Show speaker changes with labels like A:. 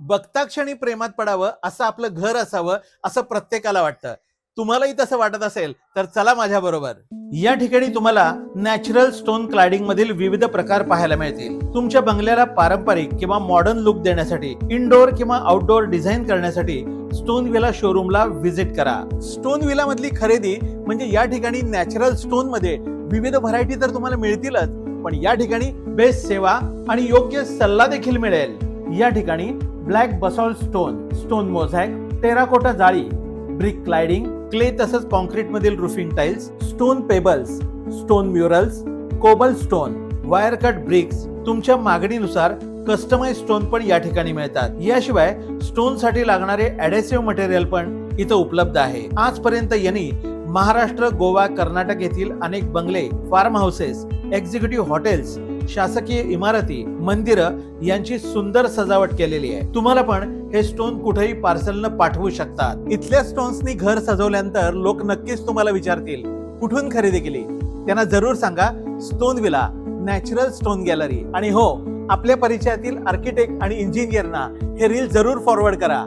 A: बघता क्षणी प्रेमात पडावं असं आपलं घर असावं असं प्रत्येकाला वाटतं. तुम्हालाही तसं वाटत असेल तर चला माझ्या बरोबर. या ठिकाणी तुम्हाला नॅचरल स्टोन क्लाडिंग मधील विविध प्रकार पाहायला मिळतील. तुमच्या बंगल्याला पारंपरिक किंवा मॉडर्न लुक देण्यासाठी, इनडोअर किंवा आउटडोअर डिझाईन करण्यासाठी स्टोन विला शोरूमला व्हिजिट करा. स्टोन विला मधली खरेदी म्हणजे या ठिकाणी नॅचरल स्टोन मध्ये विविध व्हरायटी तर तुम्हाला मिळतीलच, पण या ठिकाणी बेस्ट सेवा आणि योग्य सल्ला देखील मिळेल. या ठिकाणी black basalt stone, stone mosaic, terracotta जाळी, ब्रिक क्लाइडिंग, क्ले तसंच कॉन्क्रीट मधील roofing tiles, stone pebbles, stone murals, cobble stone, wire cut bricks, तुमच्या मागणीनुसार कस्टमाइज स्टोन पण या ठिकाणी मिळतात. याशिवाय स्टोन साठी लागणारे ऍडेसिव्ह मटेरियल पण इथं उपलब्ध आहे. आजपर्यंत यांनी महाराष्ट्र, गोवा, कर्नाटक येथील अनेक बंगले, फार्म हाऊसेस, एक्झिक्युटिव्ह हॉटेल्स, शासकीय इमारती, मंदिरं यांची सुंदर सजावट केलेली आहे. तुम्हाला पण हे स्टोन कुठेही पार्सलनं पाठवू शकतात. इथल्या स्टोन्सनी घर सजवल्यानंतर लोक नक्कीच तुम्हाला विचारतील कुठून खरेदी केली. त्यांना जरूर सांगा stone villa, natural stone gallery. आणि हो, आपल्या परिचयातील आर्किटेक्ट आणि इंजिनियरना हे रील जरूर फॉरवर्ड करा.